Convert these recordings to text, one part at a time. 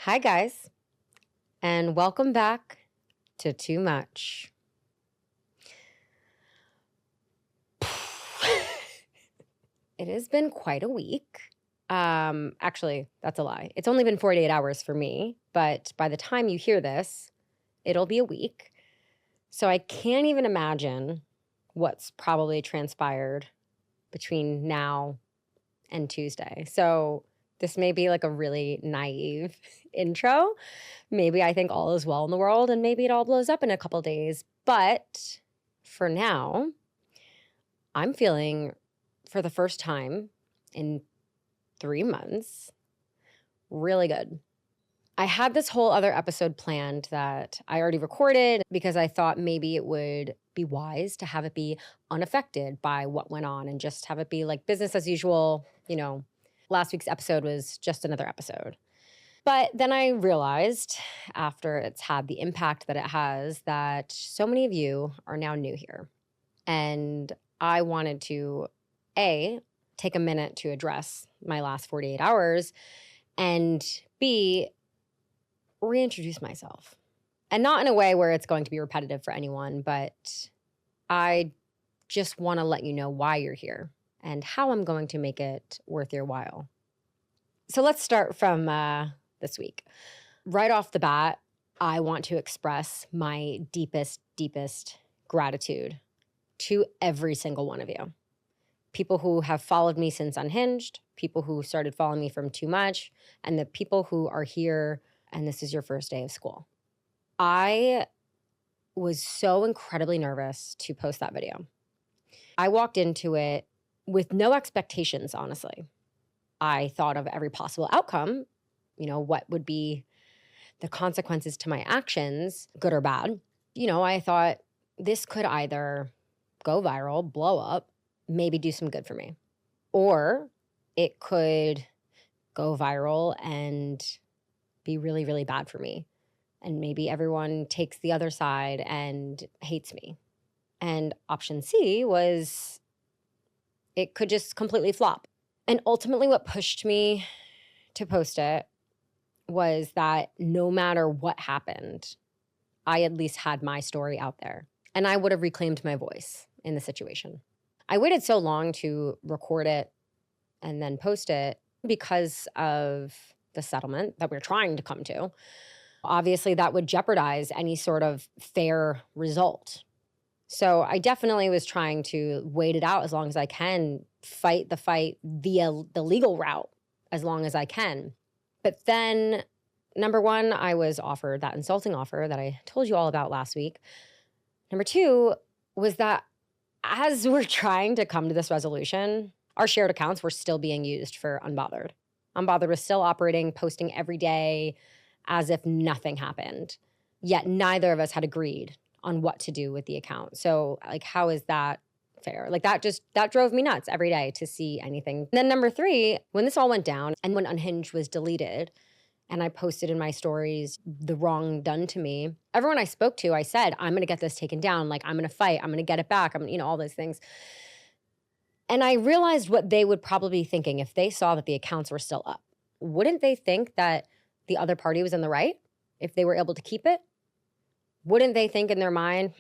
Hi, guys, and welcome back to Too Much. It has been quite a week. Actually, that's a lie. It's only been 48 hours for me, but by the time you hear this, it'll be a week. So I can't even imagine what's probably transpired between now and Tuesday. So this may be like a really naive intro. Maybe I think all is well in the world and maybe it all blows up in a couple days. But for now, I'm feeling for the first time in 3 months really good. I had this whole other episode planned that I already recorded because I thought maybe it would be wise to have it be unaffected by what went on and just have it be like business as usual. Last week's episode was just another episode. But then I realized after it's had the impact that it has that so many of you are now new here. And I wanted to, A, take a minute to address my last 48 hours and B, reintroduce myself. And not in a way where it's going to be repetitive for anyone, but I just want to let you know why you're here and how I'm going to make it worth your while. So let's start from this week. Right off the bat, I want to express my deepest gratitude to every single one of you. People who have followed me since Unhinged, people who started following me from Too Much, and the people who are here and this is your first day of school. I was so incredibly nervous to post that video. I walked into it with no expectations, honestly. I thought of every possible outcome, what would be the consequences to my actions, good or bad. I thought this could either go viral, blow up, maybe do some good for me, or it could go viral and be really, really bad for me. And maybe everyone takes the other side and hates me. And option C was it could just completely flop. And ultimately what pushed me to post it was that no matter what happened, I at least had my story out there. And I would have reclaimed my voice in the situation. I waited so long to record it and then post it because of the settlement that we're trying to come to. Obviously, that would jeopardize any sort of fair result. So I definitely was trying to wait it out as long as I can, fight the fight via the legal route as long as I can. But then, number one, I was offered that insulting offer that I told you all about last week. Number two was that as we're trying to come to this resolution, our shared accounts were still being used for Unbothered. Unbothered was still operating, posting every day as if nothing happened. Yet neither of us had agreed on what to do with the account. So how is that fair? That drove me nuts every day to see anything. And then number three, when this all went down and when Unhinged was deleted and I posted in my stories the wrong done to me, everyone I spoke to, I said, I'm going to get this taken down. I'm going to fight. I'm going to get it back. all those things. And I realized what they would probably be thinking if they saw that the accounts were still up. Wouldn't they think that the other party was in the right if they were able to keep it? Wouldn't they think in their mind,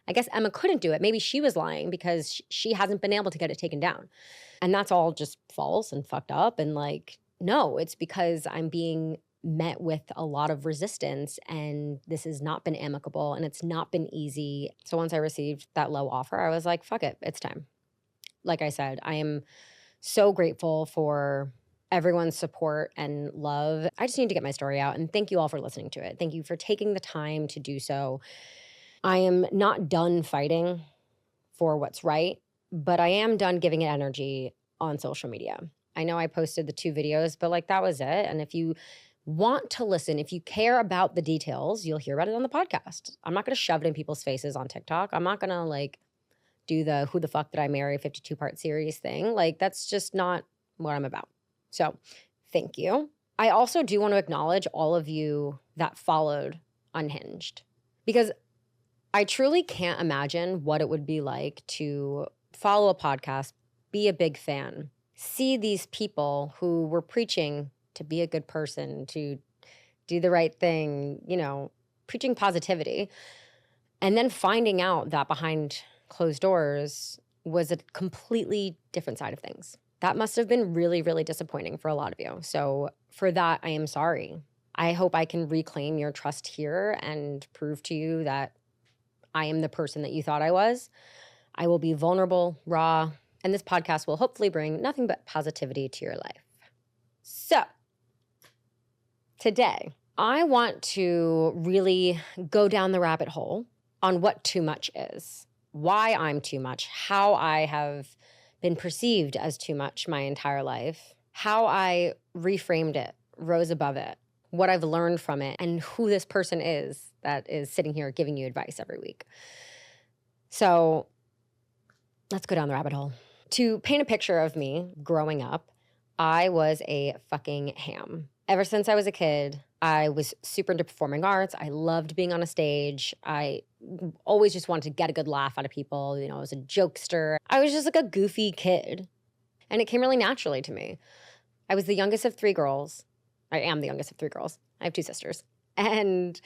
I guess Emma couldn't do it. Maybe she was lying because she hasn't been able to get it taken down. And that's all just false and fucked up. And no, it's because I'm being met with a lot of resistance and this has not been amicable and it's not been easy. So once I received that low offer, I was like, fuck it, it's time. Like I said, I am so grateful for everyone's support and love. I just need to get my story out. And thank you all for listening to it. Thank you for taking the time to do so. I am not done fighting for what's right, but I am done giving it energy on social media. I know I posted the 2 videos, but that was it. And if you want to listen, if you care about the details, you'll hear about it on the podcast. I'm not going to shove it in people's faces on TikTok. I'm not going to do the who the fuck did I marry 52-part series thing. That's just not what I'm about. So thank you. I also do want to acknowledge all of you that followed Unhinged because I truly can't imagine what it would be like to follow a podcast, be a big fan, see these people who were preaching to be a good person, to do the right thing, preaching positivity. And then finding out that behind closed doors was a completely different side of things. That must have been really, really disappointing for a lot of you. So for that, I am sorry. I hope I can reclaim your trust here and prove to you that I am the person that you thought I was. I will be vulnerable, raw, and this podcast will hopefully bring nothing but positivity to your life. So today, I want to really go down the rabbit hole on what too much is, why I'm too much, how I have been perceived as too much my entire life, how I reframed it, rose above it, what I've learned from it, and who this person is that is sitting here giving you advice every week. So let's go down the rabbit hole. To paint a picture of me growing up, I was a fucking ham. Ever since I was a kid, I was super into performing arts. I loved being on a stage. I always just wanted to get a good laugh out of people. I was a jokester. I was just like a goofy kid. And it came really naturally to me. I was the youngest of 3 girls. I am the youngest of 3 girls. I have 2 sisters. And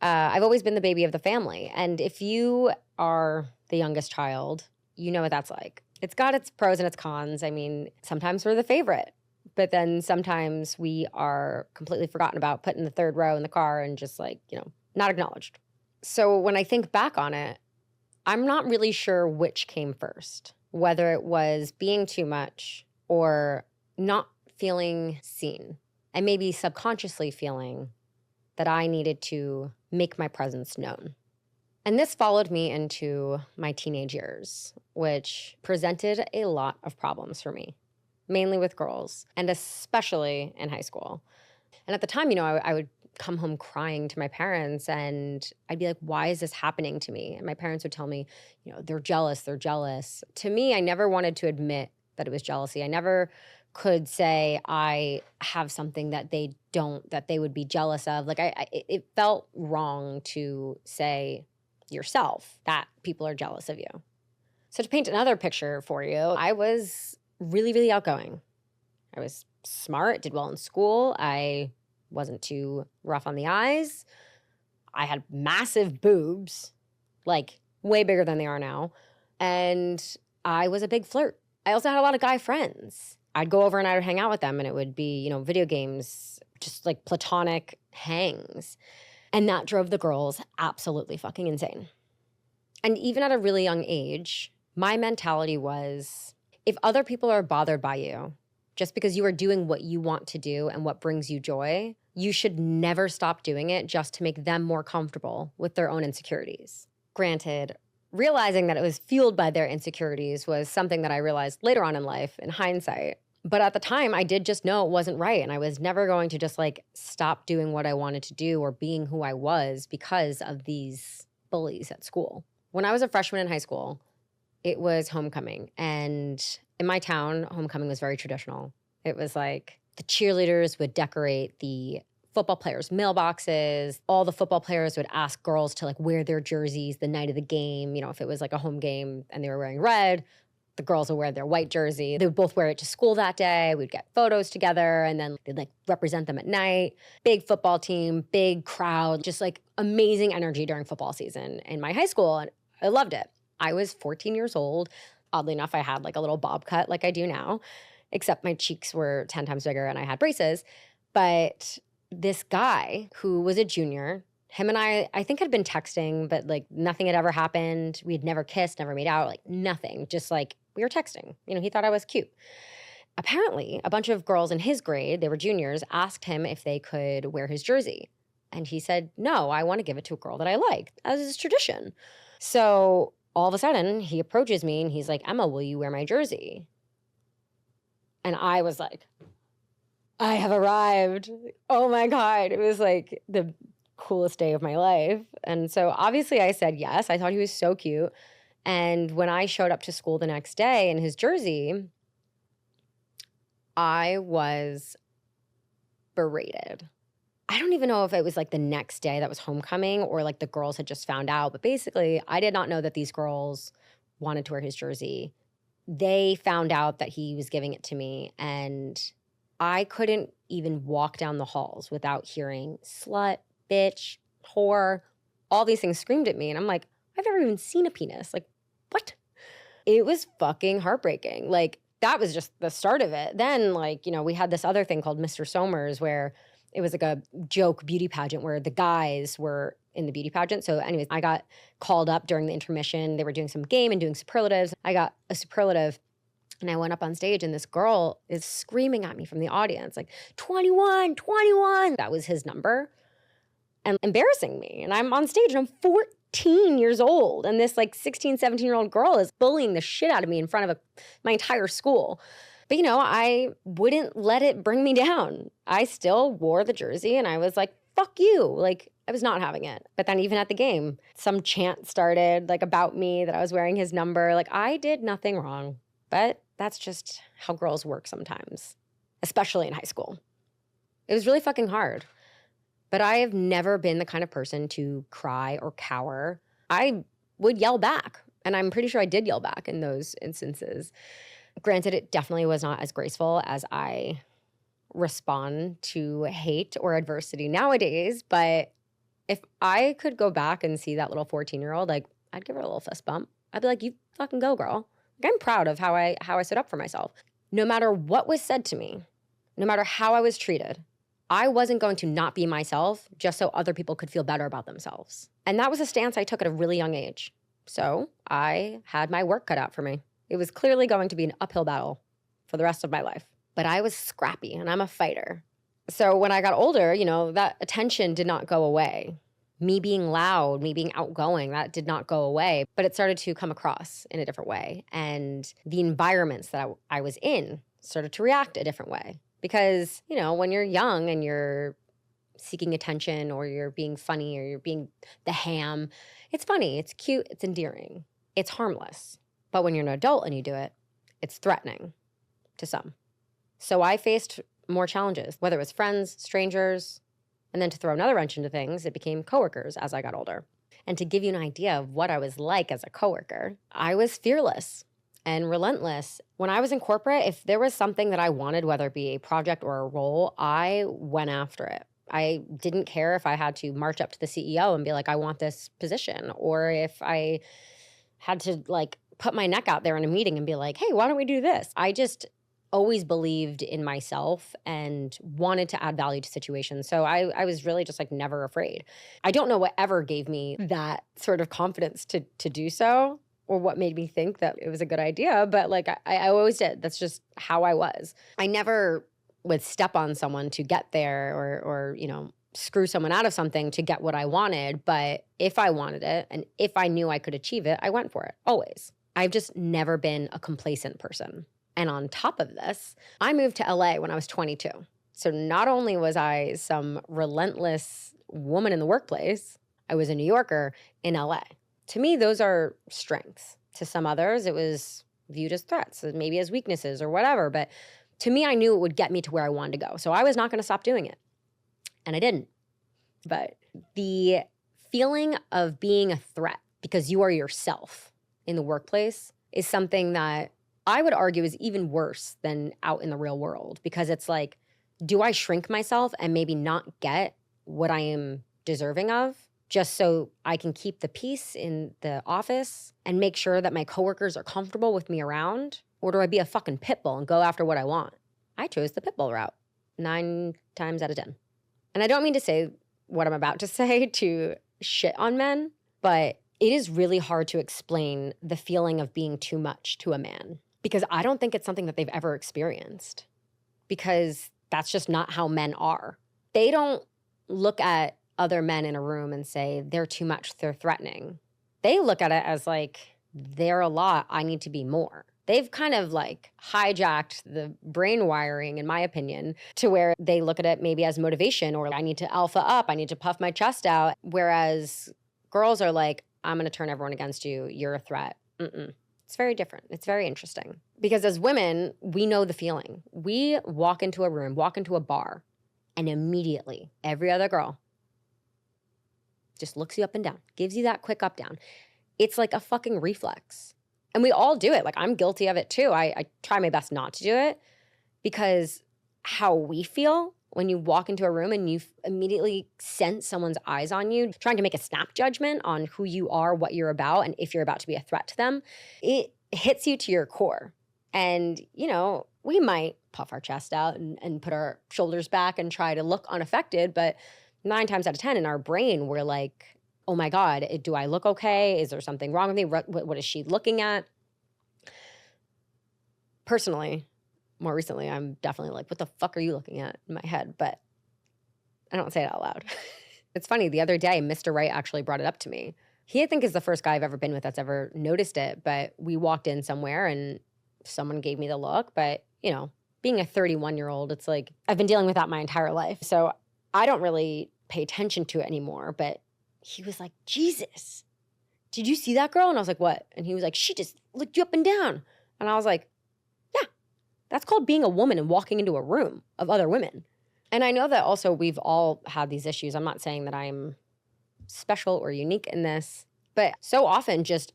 I've always been the baby of the family. And if you are the youngest child, you know what that's like. It's got its pros and its cons. I mean, sometimes we're the favorite, but then sometimes we are completely forgotten about, put in the 3rd row in the car and just not acknowledged. So when I think back on it, I'm not really sure which came first, whether it was being too much or not feeling seen, and maybe subconsciously feeling that I needed to make my presence known. And this followed me into my teenage years, which presented a lot of problems for me, mainly with girls, and especially in high school. And at the time, I would come home crying to my parents, and I'd be like, why is this happening to me? And my parents would tell me, they're jealous, they're jealous. To me, I never wanted to admit that it was jealousy. I never could say I have something that they don't, that they would be jealous of. It felt wrong to say yourself that people are jealous of you. So to paint another picture for you, I was really, really outgoing. I was smart, did well in school. I wasn't too rough on the eyes. I had massive boobs, like way bigger than they are now. And I was a big flirt. I also had a lot of guy friends. I'd go over and I would hang out with them, and it would be, video games, just like platonic hangs. And that drove the girls absolutely fucking insane. And even at a really young age, my mentality was, if other people are bothered by you, just because you are doing what you want to do and what brings you joy, you should never stop doing it just to make them more comfortable with their own insecurities. Granted, realizing that it was fueled by their insecurities was something that I realized later on in life, in hindsight. But at the time, I did just know it wasn't right. And I was never going to just stop doing what I wanted to do or being who I was because of these bullies at school. When I was a freshman in high school, it was homecoming. And in my town, homecoming was very traditional. It was like the cheerleaders would decorate the football players' mailboxes. All the football players would ask girls to wear their jerseys the night of the game. If it was a home game and they were wearing red, the girls would wear their white jersey. They would both wear it to school that day. We'd get photos together, and then they'd represent them at night. Big football team, big crowd, just amazing energy during football season in my high school. And I loved it. I was 14 years old. Oddly enough, I had a little bob cut like I do now, except my cheeks were 10 times bigger and I had braces. But this guy who was a junior, him and I think had been texting, but nothing had ever happened. We had never kissed, never made out, nothing. Just we were texting. He thought I was cute. Apparently, a bunch of girls in his grade, they were juniors, asked him if they could wear his jersey. And he said, no, I want to give it to a girl that I like, as is tradition. So all of a sudden, he approaches me and he's like, Emma, will you wear my jersey? And I was like, I have arrived. Oh my God. It was the coolest day of my life. And so obviously I said yes. I thought he was so cute. And when I showed up to school the next day in his jersey, I was berated. I don't even know if it was the next day that was homecoming or the girls had just found out. But basically, I did not know that these girls wanted to wear his jersey. They found out that he was giving it to me, and I couldn't even walk down the halls without hearing slut, bitch, whore, all these things screamed at me. And I'm like, I've never even seen a penis. Like, what? It was fucking heartbreaking. Like, that was just the start of it. Then, like, we had this other thing called Mr. Somers where it was like a joke beauty pageant where the guys were in the beauty pageant. So anyways, I got called up during the intermission. They were doing some game and doing superlatives. I got a superlative and I went up on stage and this girl is screaming at me from the audience, like 21, 21. That was his number and embarrassing me. And I'm on stage and I'm 14 years old. And this like 16, 17-year-old girl is bullying the shit out of me in front of my entire school. But, I wouldn't let it bring me down. I still wore the jersey and I was like, fuck you. Like, I was not having it. But then even at the game, some chant started like about me that I was wearing his number. Like, I did nothing wrong. But that's just how girls work sometimes, especially in high school. It was really fucking hard. But I have never been the kind of person to cry or cower. I would yell back. And I'm pretty sure I did yell back in those instances. Granted, it definitely was not as graceful as I respond to hate or adversity nowadays. But if I could go back and see that little 14-year-old, like, I'd give her a little fist bump. I'd be like, you fucking go, girl. Like, I'm proud of how I stood up for myself. No matter what was said to me, no matter how I was treated, I wasn't going to not be myself just so other people could feel better about themselves. And that was a stance I took at a really young age. So I had my work cut out for me. It was clearly going to be an uphill battle for the rest of my life. But I was scrappy and I'm a fighter. So when I got older, that attention did not go away. Me being loud, me being outgoing, that did not go away. But it started to come across in a different way. And the environments that I was in started to react a different way. Because, when you're young and you're seeking attention or you're being funny or you're being the ham, it's funny, it's cute, it's endearing, it's harmless. But when you're an adult and you do it, it's threatening to some. So I faced more challenges, whether it was friends, strangers, and then to throw another wrench into things, it became coworkers as I got older. And to give you an idea of what I was like as a coworker, I was fearless and relentless. When I was in corporate, if there was something that I wanted, whether it be a project or a role, I went after it. I didn't care if I had to march up to the CEO and be like, I want this position, or if I had to like put my neck out there in a meeting and be like, hey, why don't we do this? I just always believed in myself and wanted to add value to situations. So I was really just like never afraid. I don't know what ever gave me that sort of confidence to do so or what made me think that it was a good idea, but like I always did. That's just how I was. I never would step on someone to get there or screw someone out of something to get what I wanted. But if I wanted it and if I knew I could achieve it, I went for it, always. I've just never been a complacent person. And on top of this, I moved to LA when I was 22. So not only was I some relentless woman in the workplace, I was a New Yorker in LA. To me, those are strengths. To some others, it was viewed as threats, maybe as weaknesses or whatever. But to me, I knew it would get me to where I wanted to go. So I was not going to stop doing it. And I didn't. But the feeling of being a threat because you are yourself in the workplace is something that I would argue is even worse than out in the real world, because it's like, do I shrink myself and maybe not get what I am deserving of just so I can keep the peace in the office and make sure that my coworkers are comfortable with me around? Or do I be a fucking pit bull and go after what I want? I chose the pit bull route 9 times out of 10. And I don't mean to say what I'm about to say to shit on men, but it is really hard to explain the feeling of being too much to a man, because I don't think it's something that they've ever experienced, because that's just not how men are. They don't look at other men in a room and say, they're too much, they're threatening. They look at it as like, they're a lot, I need to be more. They've kind of like hijacked the brain wiring, in my opinion, to where they look at it maybe as motivation, or I need to alpha up, I need to puff my chest out. Whereas girls are like, I'm going to turn everyone against you, you're a threat. It's very different. It's very interesting. Because as women, we know the feeling. We walk into a room, walk into a bar, and immediately every other girl just looks you up and down, gives you that quick up down. It's like a fucking reflex. And we all do it. Like, I'm guilty of it too. I try my best not to do it, because how we feel when you walk into a room and you immediately sense someone's eyes on you, trying to make a snap judgment on who you are, what you're about, and if you're about to be a threat to them, it hits you to your core. And, we might puff our chest out and put our shoulders back and try to look unaffected, but 9 times out of 10 in our brain, we're like, oh my God, do I look okay? Is there something wrong with me? What is she looking at? Personally, more recently, I'm definitely like, what the fuck are you looking at in my head? But I don't say it out loud. It's funny, the other day, Mr. Right actually brought it up to me. He, I think, is the first guy I've ever been with that's ever noticed it, but we walked in somewhere and someone gave me the look. But, being a 31-year-old, it's like, I've been dealing with that my entire life. So I don't really pay attention to it anymore. But he was like, Jesus, did you see that girl? And I was like, what? And he was like, she just looked you up and down. And I was like, yeah, that's called being a woman and walking into a room of other women. And I know that also we've all had these issues. I'm not saying that I'm special or unique in this, but so often just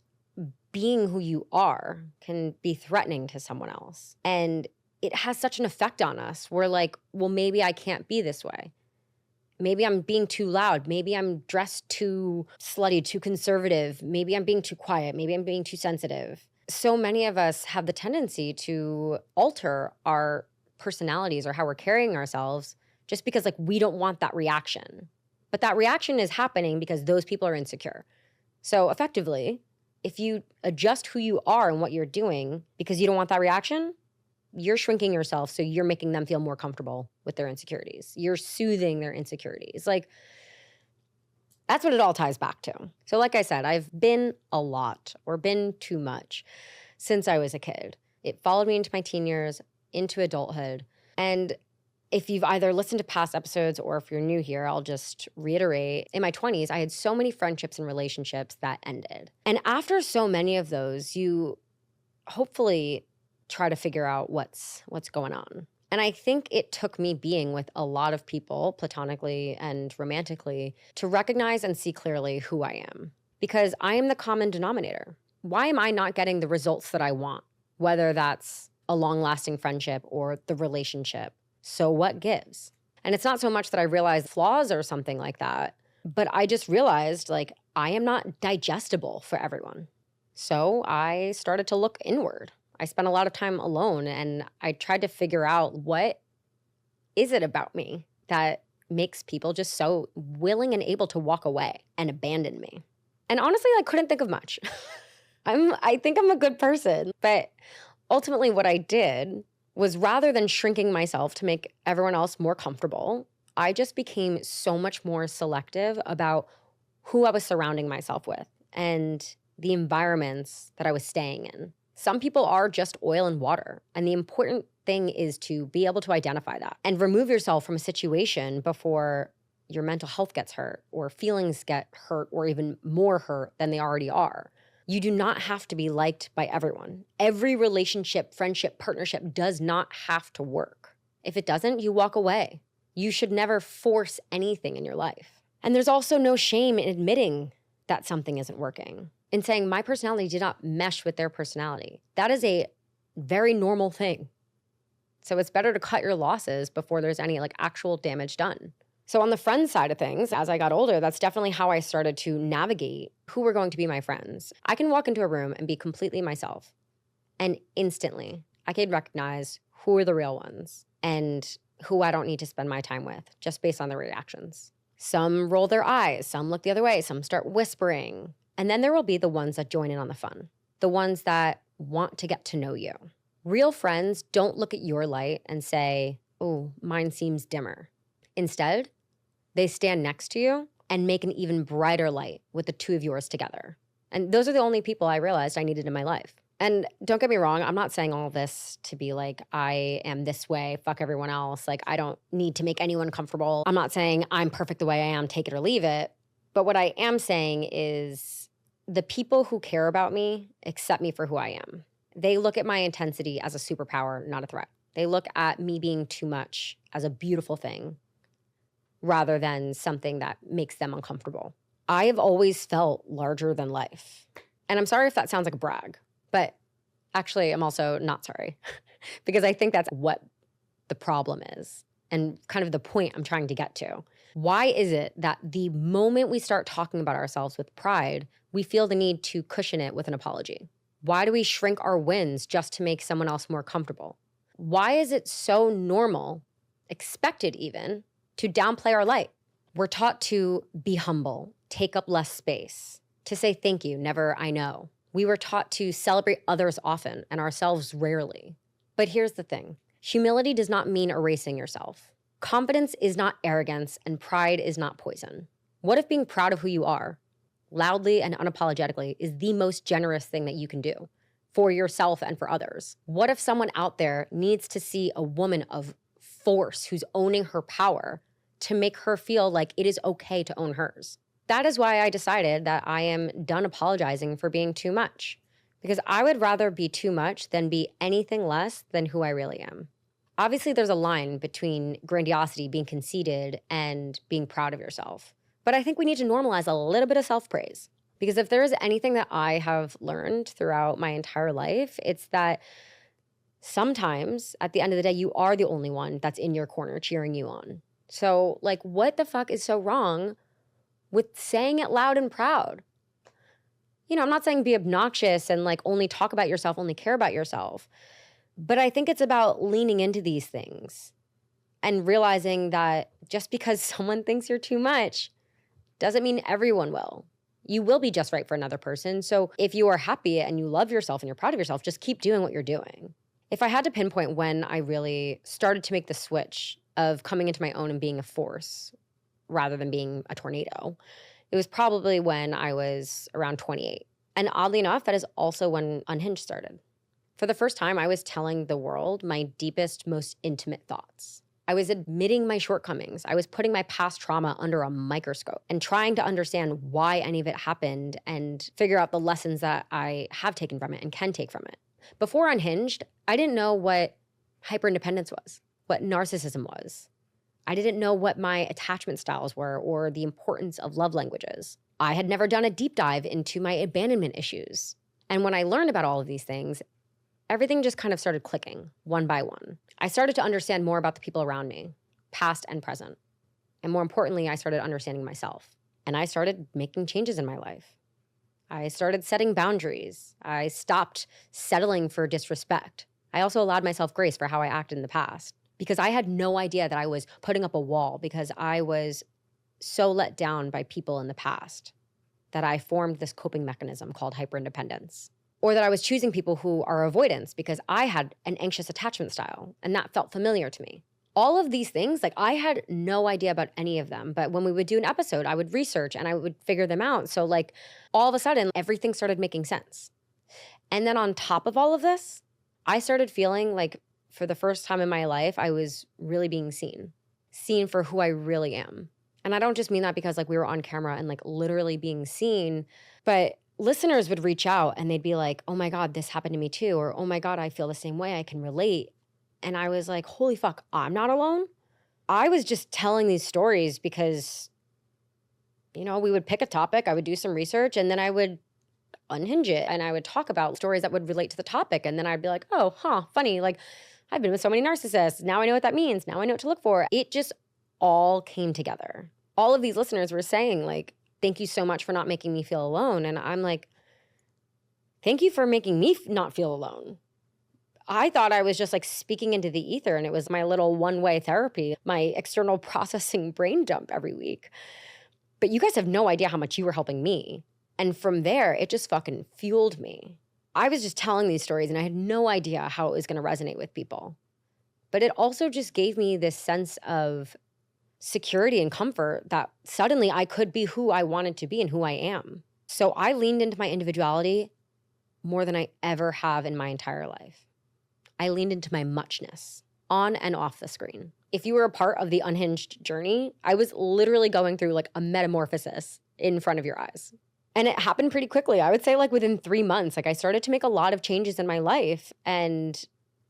being who you are can be threatening to someone else. And it has such an effect on us. We're like, well, maybe I can't be this way. Maybe I'm being too loud. Maybe I'm dressed too slutty, too conservative. Maybe I'm being too quiet. Maybe I'm being too sensitive. So many of us have the tendency to alter our personalities or how we're carrying ourselves just because we don't want that reaction. But that reaction is happening because those people are insecure. So effectively, if you adjust who you are and what you're doing because you don't want that reaction, you're shrinking yourself, so you're making them feel more comfortable with their insecurities. You're soothing their insecurities. That's what it all ties back to. So like I said, I've been a lot or been too much since I was a kid. It followed me into my teen years, into adulthood. And if you've either listened to past episodes or if you're new here, I'll just reiterate. In my 20s, I had so many friendships and relationships that ended. And after so many of those, you hopefully try to figure out what's going on. And I think it took me being with a lot of people, platonically and romantically, to recognize and see clearly who I am. Because I am the common denominator. Why am I not getting the results that I want? Whether that's a long-lasting friendship or the relationship. So what gives? And it's not so much that I realized flaws or something like that, but I just realized I am not digestible for everyone. So I started to look inward. I spent a lot of time alone and I tried to figure out what is it about me that makes people just so willing and able to walk away and abandon me. And honestly, I couldn't think of much. I think I'm a good person, but ultimately what I did was rather than shrinking myself to make everyone else more comfortable, I just became so much more selective about who I was surrounding myself with and the environments that I was staying in. Some people are just oil and water, and the important thing is to be able to identify that and remove yourself from a situation before your mental health gets hurt or feelings get hurt or even more hurt than they already are. You do not have to be liked by everyone. Every relationship, friendship, partnership does not have to work. If it doesn't, you walk away. You should never force anything in your life. And there's also no shame in admitting that something isn't working, in saying my personality did not mesh with their personality. That is a very normal thing. So it's better to cut your losses before there's any actual damage done. So on the friend side of things, as I got older, that's definitely how I started to navigate who were going to be my friends. I can walk into a room and be completely myself, and instantly I can recognize who are the real ones and who I don't need to spend my time with just based on their reactions. Some roll their eyes, some look the other way, some start whispering. And then there will be the ones that join in on the fun, the ones that want to get to know you. Real friends don't look at your light and say, oh, mine seems dimmer. Instead, they stand next to you and make an even brighter light with the two of yours together. And those are the only people I realized I needed in my life. And don't get me wrong, I'm not saying all this to be I am this way, fuck everyone else. I don't need to make anyone comfortable. I'm not saying I'm perfect the way I am, take it or leave it. But what I am saying is the people who care about me accept me for who I am. They look at my intensity as a superpower, not a threat. They look at me being too much as a beautiful thing rather than something that makes them uncomfortable. I have always felt larger than life. And I'm sorry if that sounds like a brag, but actually I'm also not sorry because I think that's what the problem is. and kind of the point I'm trying to get to. Why is it that the moment we start talking about ourselves with pride, we feel the need to cushion it with an apology? Why do we shrink our wins just to make someone else more comfortable? Why is it so normal, expected even, to downplay our light? We're taught to be humble, take up less space, to say thank you, never I know. We were taught to celebrate others often and ourselves rarely. But here's the thing. Humility does not mean erasing yourself. Confidence is not arrogance, and pride is not poison. What if being proud of who you are, loudly and unapologetically, is the most generous thing that you can do for yourself and for others? What if someone out there needs to see a woman of force who's owning her power to make her feel like it is okay to own hers? That is why I decided that I am done apologizing for being too much, because I would rather be too much than be anything less than who I really am. Obviously, there's a line between grandiosity, being conceited, and being proud of yourself. But I think we need to normalize a little bit of self-praise, because if there is anything that I have learned throughout my entire life, it's that sometimes at the end of the day, you are the only one that's in your corner cheering you on. So like, what the fuck is so wrong with saying it loud and proud? I'm not saying be obnoxious and like only talk about yourself, only care about yourself. But I think it's about leaning into these things and realizing that just because someone thinks you're too much doesn't mean everyone will. You will be just right for another person. So if you are happy and you love yourself and you're proud of yourself, just keep doing what you're doing. If I had to pinpoint when I really started to make the switch of coming into my own and being a force rather than being a tornado, it was probably when I was around 28. And oddly enough, that is also when Unhinged started. For the first time, I was telling the world my deepest, most intimate thoughts. I was admitting my shortcomings. I was putting my past trauma under a microscope and trying to understand why any of it happened and figure out the lessons that I have taken from it and can take from it. Before Unhinged, I didn't know what hyperindependence was, what narcissism was. I didn't know what my attachment styles were or the importance of love languages. I had never done a deep dive into my abandonment issues. And when I learned about all of these things, everything just kind of started clicking one by one. I started to understand more about the people around me, past and present. And more importantly, I started understanding myself. And I started making changes in my life. I started setting boundaries. I stopped settling for disrespect. I also allowed myself grace for how I acted in the past, because I had no idea that I was putting up a wall because I was so let down by people in the past that I formed this coping mechanism called hyperindependence. Or that I was choosing people who are avoidance because I had an anxious attachment style and that felt familiar to me. All of these things, like I had no idea about any of them, but when we would do an episode, I would research and I would figure them out. So like all of a sudden, everything started making sense. And then on top of all of this, I started feeling like for the first time in my life, I was really being seen for who I really am. And I don't just mean that because like we were on camera and like literally being seen, but listeners would reach out and they'd be like, oh my God, this happened to me too. Or, oh my God, I feel the same way. I can relate. And I was like, holy fuck, I'm not alone. I was just telling these stories because, we would pick a topic, I would do some research, and then I would unhinge it. And I would talk about stories that would relate to the topic. And then I'd be like, oh, funny. Like I've been with so many narcissists. Now I know what that means. Now I know what to look for. It just all came together. All of these listeners were saying like, thank you so much for not making me feel alone. And I'm like, thank you for making me not feel alone. I thought I was just like speaking into the ether and it was my little one-way therapy, my external processing brain dump every week. But you guys have no idea how much you were helping me. And from there, it just fucking fueled me. I was just telling these stories and I had no idea how it was going to resonate with people. But it also just gave me this sense of security and comfort that suddenly I could be who I wanted to be and who I am. So I leaned into my individuality more than I ever have in my entire life. I leaned into my muchness on and off the screen. If you were a part of the Unhinged journey, I was literally going through like a metamorphosis in front of your eyes. And it happened pretty quickly. I would say like within 3 months, like I started to make a lot of changes in my life and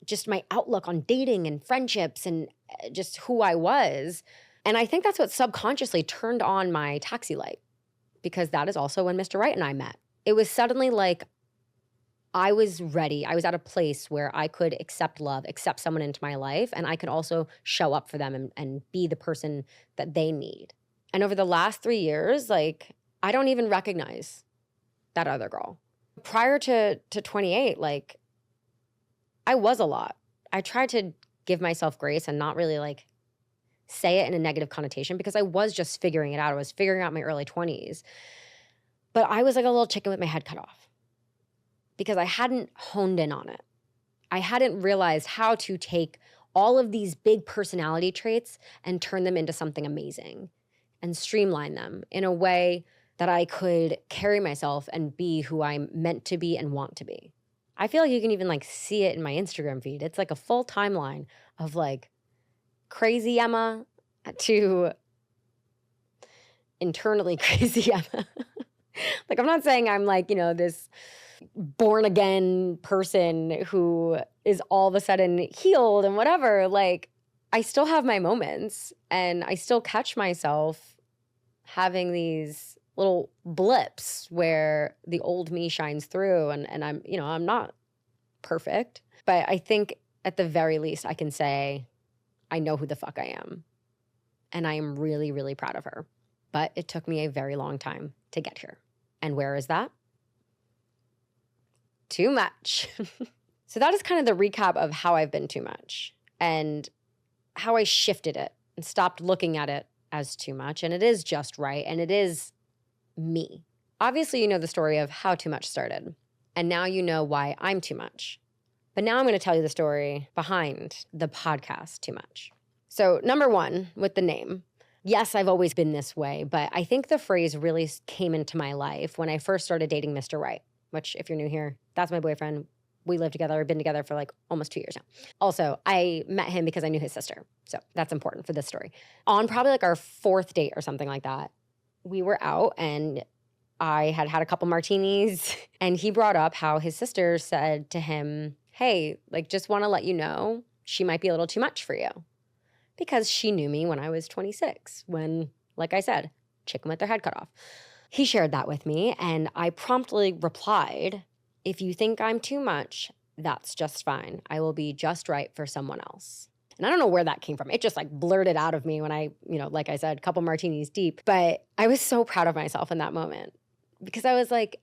just my outlook on dating and friendships and just who I was. And I think that's what subconsciously turned on my taxi light, because that is also when Mr. Right and I met. It was suddenly like, I was ready. I was at a place where I could accept love, accept someone into my life, and I could also show up for them and be the person that they need. And over the last 3 years, like, I don't even recognize that other girl. Prior to 28, like, I was a lot. I tried to give myself grace and not really like say it in a negative connotation because I was just figuring it out. I was figuring out my early 20s. But I was like a little chicken with my head cut off because I hadn't honed in on it. I hadn't realized how to take all of these big personality traits and turn them into something amazing and streamline them in a way that I could carry myself and be who I'm meant to be and want to be. I feel like you can even like see it in my Instagram feed. It's like a full timeline of like crazy Emma to internally crazy Emma. Like, I'm not saying I'm like, this born again person who is all of a sudden healed and whatever. Like, I still have my moments and I still catch myself having these little blips where the old me shines through and I'm not perfect, but I think at the very least I can say I know who the fuck I am. And I am really, really proud of her. But it took me a very long time to get here. And where is that? Too much. So that is kind of the recap of how I've been too much and how I shifted it and stopped looking at it as too much. And it is just right. And it is me. Obviously, you know the story of how too much started. And now you know why I'm too much. But now I'm going to tell you the story behind the podcast Too Much. So number one, with the name. Yes, I've always been this way, but I think the phrase really came into my life when I first started dating Mr. Right, which if you're new here, that's my boyfriend. We live together, been together for like almost 2 years now. Also, I met him because I knew his sister. So that's important for this story. On probably like our 4th date or something like that, we were out and I had had a couple martinis and he brought up how his sister said to him, hey, like just want to let you know she might be a little too much for you. Because she knew me when I was 26, when, like I said, chicken with their head cut off. He shared that with me, and I promptly replied, if you think I'm too much, that's just fine. I will be just right for someone else. And I don't know where that came from. It just like blurted out of me when I, like I said, a couple martinis deep. But I was so proud of myself in that moment because I was like,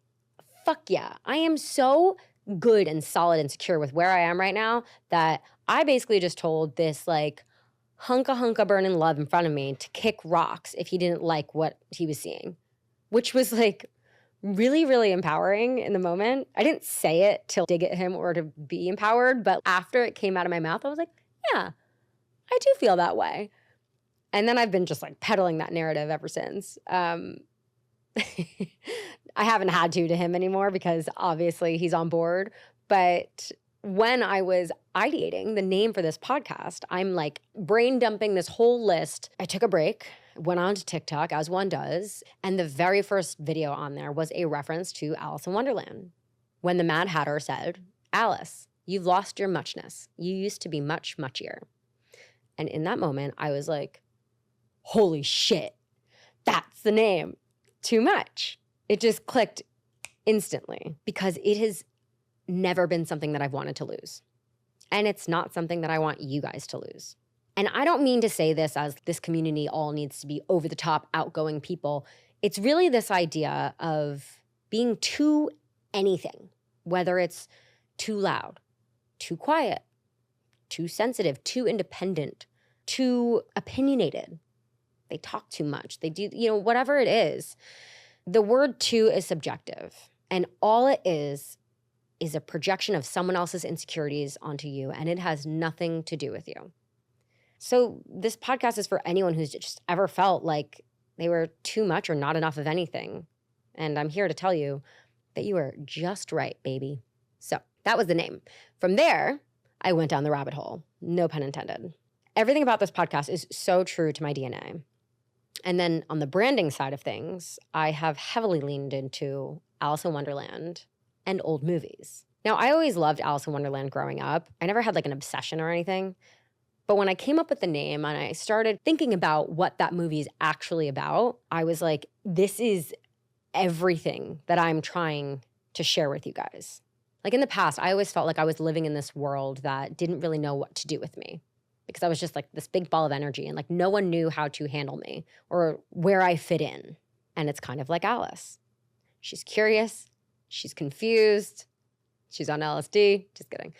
fuck yeah. I am so good and solid and secure with where I am right now that I basically just told this like, hunka burning love in front of me to kick rocks if he didn't like what he was seeing, which was like really, really empowering in the moment. I didn't say it to dig at him or to be empowered, but after it came out of my mouth, I was like, yeah, I do feel that way. And then I've been just like peddling that narrative ever since. I haven't had to him anymore because obviously he's on board, but when I was ideating the name for this podcast, I'm like brain dumping this whole list. I took a break, went on to TikTok as one does, and the very first video on there was a reference to Alice in Wonderland. When the Mad Hatter said, Alice, you've lost your muchness. You used to be much, muchier. And in that moment, I was like, holy shit, that's the name. Too much. It just clicked instantly because it has never been something that I've wanted to lose. And it's not something that I want you guys to lose. And I don't mean to say this as this community all needs to be over the top, outgoing people. It's really this idea of being too anything, whether it's too loud, too quiet, too sensitive, too independent, too opinionated. They talk too much. They do, whatever it is. The word too is subjective. And all it is a projection of someone else's insecurities onto you, and it has nothing to do with you. So this podcast is for anyone who's just ever felt like they were too much or not enough of anything. And I'm here to tell you that you are just right, baby. So that was the name. From there, I went down the rabbit hole. No pun intended. Everything about this podcast is so true to my DNA. And then on the branding side of things, I have heavily leaned into Alice in Wonderland and old movies. Now, I always loved Alice in Wonderland growing up. I never had like an obsession or anything. But when I came up with the name and I started thinking about what that movie is actually about, I was like, this is everything that I'm trying to share with you guys. Like in the past, I always felt like I was living in this world that didn't really know what to do with me because I was just like this big ball of energy and like no one knew how to handle me or where I fit in. And it's kind of like Alice. She's curious. She's confused. She's on LSD. Just kidding.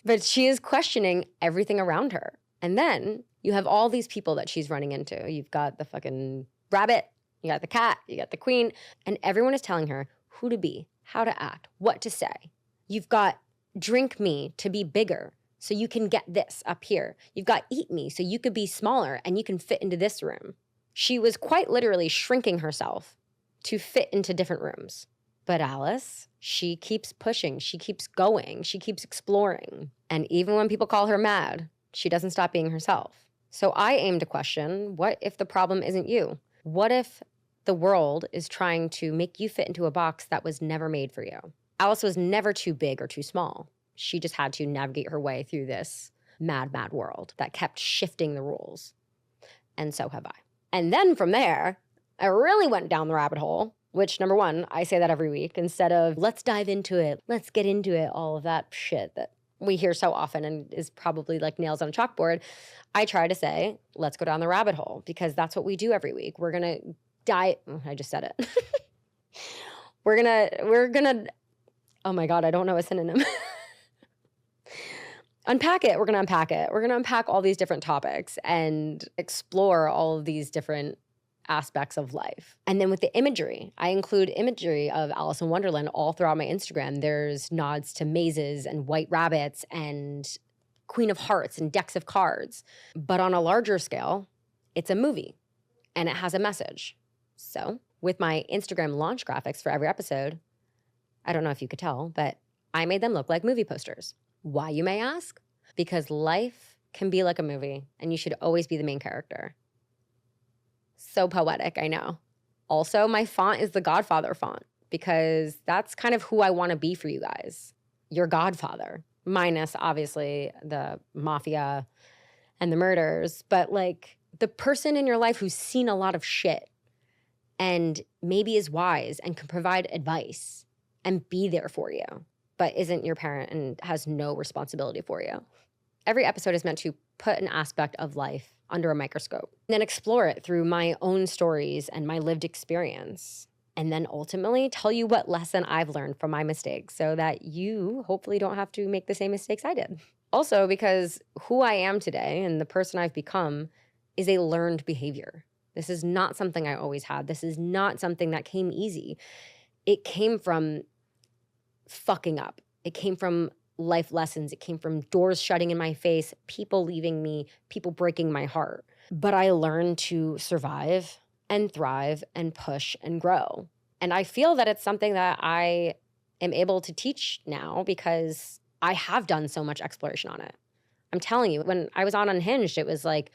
But she is questioning everything around her. And then you have all these people that she's running into. You've got the fucking rabbit. You got the cat. You got the queen. And everyone is telling her who to be, how to act, what to say. You've got drink me to be bigger so you can get this up here. You've got eat me so you could be smaller and you can fit into this room. She was quite literally shrinking herself to fit into different rooms. But Alice, she keeps pushing, she keeps going, she keeps exploring. And even when people call her mad, she doesn't stop being herself. So I aim to question, what if the problem isn't you? What if the world is trying to make you fit into a box that was never made for you? Alice was never too big or too small. She just had to navigate her way through this mad, mad world that kept shifting the rules. And so have I. And then from there, I really went down the rabbit hole, which, number one, I say that every week, instead of let's dive into it, let's get into it, all of that shit that we hear so often and is probably like nails on a chalkboard. I try to say, let's go down the rabbit hole because that's what we do every week. We're going to I just said it. we're going to, oh my God, I don't know a synonym. Unpack it. We're going to unpack it. We're going to unpack all these different topics and explore all of these different aspects of life. And then with the imagery, I include imagery of Alice in Wonderland all throughout my Instagram. There's nods to mazes and white rabbits and Queen of Hearts and decks of cards. But on a larger scale, it's a movie and it has a message. So with my Instagram launch graphics for every episode, I don't know if you could tell, but I made them look like movie posters. Why, you may ask? Because life can be like a movie and you should always be the main character. So poetic, I know. Also, my font is the Godfather font because that's kind of who I want to be for you guys. Your Godfather, minus obviously the mafia and the murders, but like the person in your life who's seen a lot of shit and maybe is wise and can provide advice and be there for you, but isn't your parent and has no responsibility for you. Every episode is meant to put an aspect of life under a microscope and then explore it through my own stories and my lived experience. And then ultimately tell you what lesson I've learned from my mistakes so that you hopefully don't have to make the same mistakes I did. Also, because who I am today and the person I've become is a learned behavior. This is not something I always had. This is not something that came easy. It came from fucking up. It came from life lessons. It came from doors shutting in my face, people leaving me, people breaking my heart. But I learned to survive and thrive and push and grow. And I feel that it's something that I am able to teach now because I have done so much exploration on it. I'm telling you, when I was on Unhinged, it was like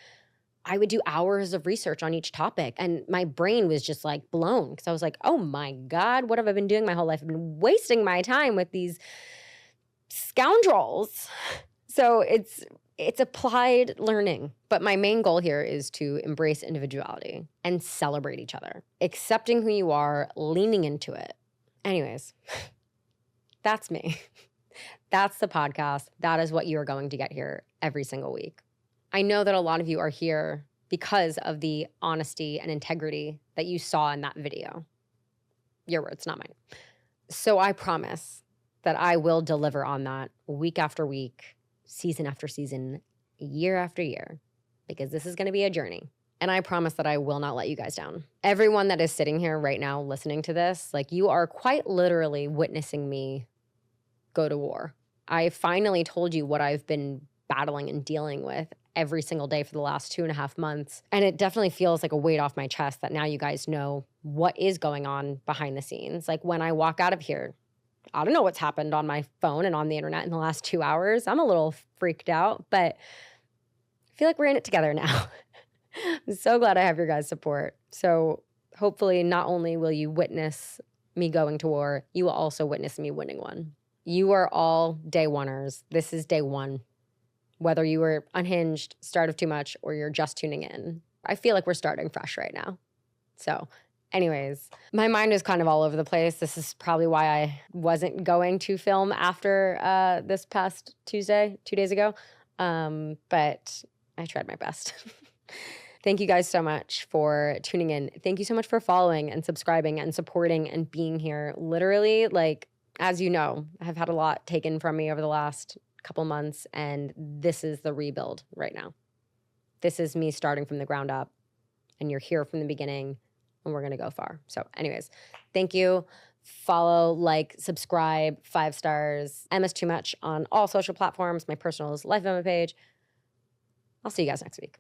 I would do hours of research on each topic and my brain was just like blown because I was like, oh my God, what have I been doing my whole life? I've been wasting my time with these scoundrels. So it's applied learning. But my main goal here is to embrace individuality and celebrate each other, accepting who you are, leaning into it. Anyways, that's me. That's the podcast. That is what you are going to get here every single week. I know that a lot of you are here because of the honesty and integrity that you saw in that video. Your words, not mine. So I promise that I will deliver on that week after week, season after season, year after year, because this is going to be a journey. And I promise that I will not let you guys down. Everyone that is sitting here right now listening to this, like you are quite literally witnessing me go to war. I finally told you what I've been battling and dealing with every single day for the last 2.5 months. And it definitely feels like a weight off my chest that now you guys know what is going on behind the scenes. Like when I walk out of here, I don't know what's happened on my phone and on the internet in the last 2 hours. I'm a little freaked out, but I feel like we're in it together now. I'm so glad I have your guys' support. So hopefully not only will you witness me going to war, you will also witness me winning one. You are all day oneers. This is day one. Whether you were unhinged, start of too much, or you're just tuning in. I feel like we're starting fresh right now. So Anyways, my mind is kind of all over the place. This is probably why I wasn't going to film after this past Tuesday, 2 days ago. But I tried my best. Thank you guys so much for tuning in. Thank you so much for following and subscribing and supporting and being here. Literally, like, as you know, I've had a lot taken from me over the last couple months, and this is the rebuild right now. This is me starting from the ground up, and you're here from the beginning, and we're going to go far. So anyways, thank you. Follow, like, subscribe, 5 stars. MS Too Much on all social platforms. My personal is Life Emma page. I'll see you guys next week.